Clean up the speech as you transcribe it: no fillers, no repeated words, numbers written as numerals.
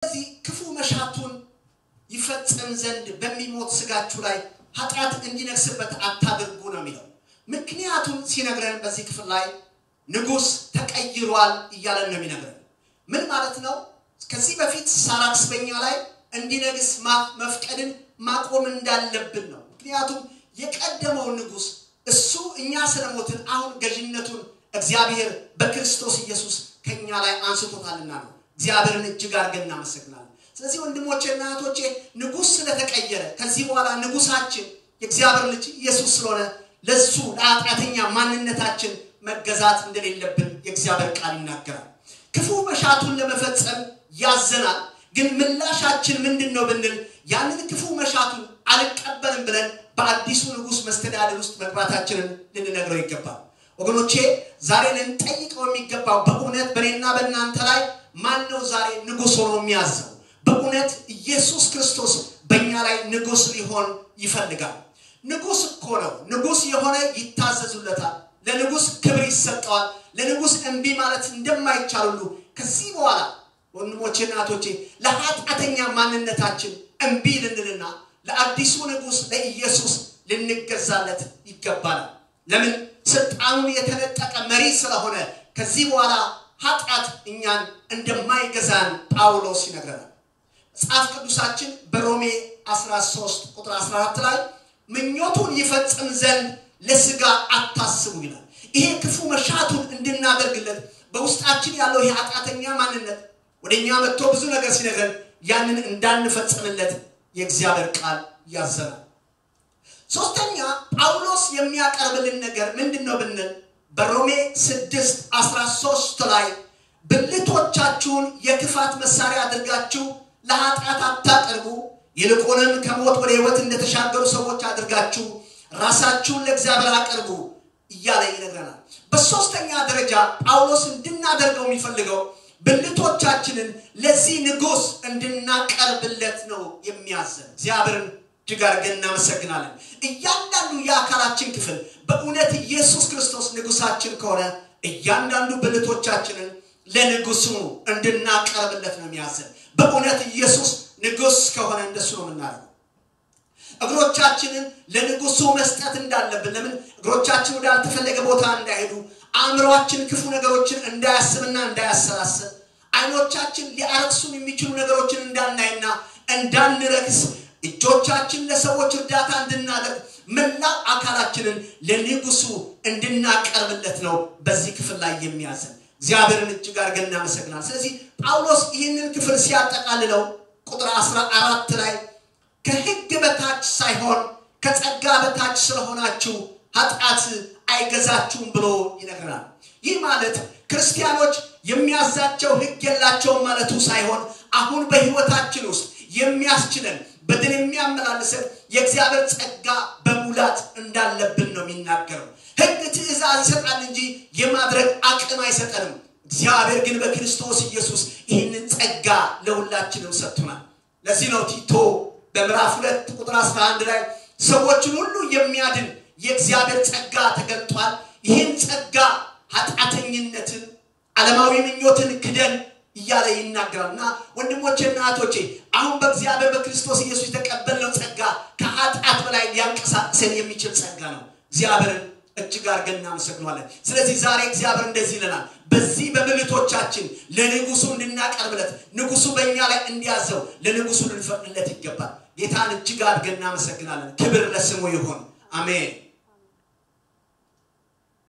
ስለዚህ ክፉ መሻቱን ይፈጽም ዘንድ በሚሞት ስጋችሁ ላይ ኃጢአት እንዲነግስበት አታድርጉ ነው የሚለው። ምክንያቱም ሲነግረን በዚህ ክፍል ላይ ንጉስ ተቀይሯል እያለን ነው የሚነግረን። ምን ማለት ነው? ከዚህ በፊት ሳራክስ በእኛ ላይ እንዲነግስ መፍቀድን ማቆም እንዳለብን ነው። ምክንያቱም የቀደመው ንጉስ እሱ እኛ ስለሞትን አሁን ገዥነቱን እግዚአብሔር በክርስቶስ ኢየሱስ ከኛ ላይ አንስቶታልና ነው። እግዚአብሔርን እጅግ አድርገን እናመሰግናለን። ስለዚህ ወንድሞቼና እህቶቼ ንጉስ ስለተቀየረ ከዚህ በኋላ ንጉሳችን የእግዚአብሔር ልጅ ኢየሱስ ስለሆነ ለሱ ለኃጢአተኛ ማንነታችን መገዛት እንደሌለብን የእግዚአብሔር ቃል ይናገራል። ክፉ መሻቱን ለመፈጸም ያዘናል። ግን ምላሻችን ምንድነው ብንል ያንን ክፉ መሻቱን አልቀበልም ብለን በአዲሱ ንጉስ መስተዳድር ውስጥ መግባታችንን ልንነግረው ይገባል። ወገኖቼ ዛሬ ልንጠይቀው የሚገባው በእውነት በእኔና በእናንተ ላይ ማን ነው ዛሬ ንጉስ ሆኖ የሚያዘው? በእውነት ኢየሱስ ክርስቶስ በእኛ ላይ ንጉስ ሊሆን ይፈልጋል። ንጉስ እኮ ነው። ንጉስ የሆነ ይታዘዙለታል፣ ለንጉስ ክብር ይሰጠዋል። ለንጉስ እንቢ ማለት እንደማይቻል ሁሉ ከዚህ በኋላ ወንድሞቼና እህቶቼ ለኃጢአተኛ ማንነታችን እንቢ ልንልና ለአዲሱ ንጉስ ለኢየሱስ ልንገዛለት ይገባል። ለምን? ስልጣኑን የተነጠቀ መሪ ስለሆነ ከዚህ በኋላ ኃጢአት እኛን እንደማይገዛን ጳውሎስ ይነግረናል። መጽሐፍ ቅዱሳችን በሮሜ 13 ቁጥር 14 ላይ ምኞቱን ይፈጽም ዘንድ ለስጋ አታስቡ ይላል። ይሄ ክፉ መሻቱን እንድናደርግለት በውስጣችን ያለው የኃጢአተኛ ማንነት ወደኛ መጥቶ ብዙ ነገር ሲነግረን ያንን እንዳንፈጽምለት የእግዚአብሔር ቃል ያዘናል። ሶስተኛ ጳውሎስ የሚያቀርብልን ነገር ምንድነው ብንል በሮሜ 6:13 ላይ ብልቶቻችሁን የክፋት መሳሪያ አድርጋችሁ ለኃጢአት አታቀርቡ፣ ይልቁንም ከሞት ወደ ሕይወት እንደተሻገሩ ሰዎች አድርጋችሁ ራሳችሁን ለእግዚአብሔር አቅርቡ እያለ ይነግረናል። በሶስተኛ ደረጃ ጳውሎስ እንድናደርገው የሚፈልገው ብልቶቻችንን ለዚህ ንጉስ እንድናቀርብለት ነው የሚያዘን። እግዚአብሔርን እጅግ አድርገን እናመሰግናለን። እያንዳንዱ የአካላችን ክፍል በእውነት ኢየሱስ ክርስቶስ ንጉሳችን ከሆነ እያንዳንዱ ብልቶቻችንን ለንጉሱ እንድናቀርብለት ነው የሚያዘን። በእውነት ኢየሱስ ንጉስ ከሆነ እንደሱ ነው የምናደርገው። እግሮቻችንን ለንጉሱ መስጠት እንዳለብን፣ ለምን እግሮቻችን ወደ አልተፈለገ ቦታ እንዳይሄዱ፣ አእምሮአችን ክፉ ነገሮችን እንዳያስብና እንዳያሰላስል፣ አይኖቻችን ሊያረክሱን የሚችሉ ነገሮችን እንዳናይና እንዳንረክስ፣ እጆቻችን ለሰዎች እርዳታ እንድናደርግ መላው አካላችንን ለንጉሱ እንድናቀርብለት ነው በዚህ ክፍል ላይ የሚያዘን። እግዚአብሔርን እጅግ አድርገን እናመሰግናለን። ስለዚህ ጳውሎስ ይህንን ክፍል ሲያጠቃልለው ቁጥር 14 ላይ ከሕግ በታች ሳይሆን ከጸጋ በታች ስለሆናችሁ ኃጢአት አይገዛችሁም ብሎ ይነግረናል። ይህ ማለት ክርስቲያኖች የሚያዛቸው ሕግ የላቸውም ማለቱ ሳይሆን አሁን በህይወታችን ውስጥ የሚያስችለን በድል የሚያመላልሰን የእግዚአብሔር ጸጋ በሙላት እንዳለብን ነው የሚናገረው። ሕግ ትእዛዝ ይሰጣል እንጂ የማድረግ አቅም አይሰጠንም። እግዚአብሔር ግን በክርስቶስ ኢየሱስ ይህንን ጸጋ ለሁላችንም ሰጥቶናል። ለዚህ ነው ቲቶ በምዕራፍ 2 ቁጥር 11 ላይ ሰዎችን ሁሉ የሚያድን የእግዚአብሔር ጸጋ ተገልጧል። ይህን ጸጋ ኃጢአተኝነትን፣ ዓለማዊ ምኞትን ክደን እያለ ይናገራልና ወንድሞቼና እህቶቼ አሁን በእግዚአብሔር በክርስቶስ ኢየሱስ የተቀበልነው ጸጋ ከኃጢአት በላይ ሊያንቀሳቅሰን የሚችል ጸጋ ነው። እግዚአብሔርን እጅግ አድርገን እናመሰግናለን። ስለዚህ ዛሬ እግዚአብሔር እንደዚህ ይለናል፣ በዚህ በብልቶቻችን ለንጉሱ እንድናቀርብለት፣ ንጉሱ በእኛ ላይ እንዲያዘው ለንጉሱ ልንፈቅድለት ይገባል። ጌታን እጅግ አድርገን እናመሰግናለን። ክብር ለስሙ ይሁን። አሜን።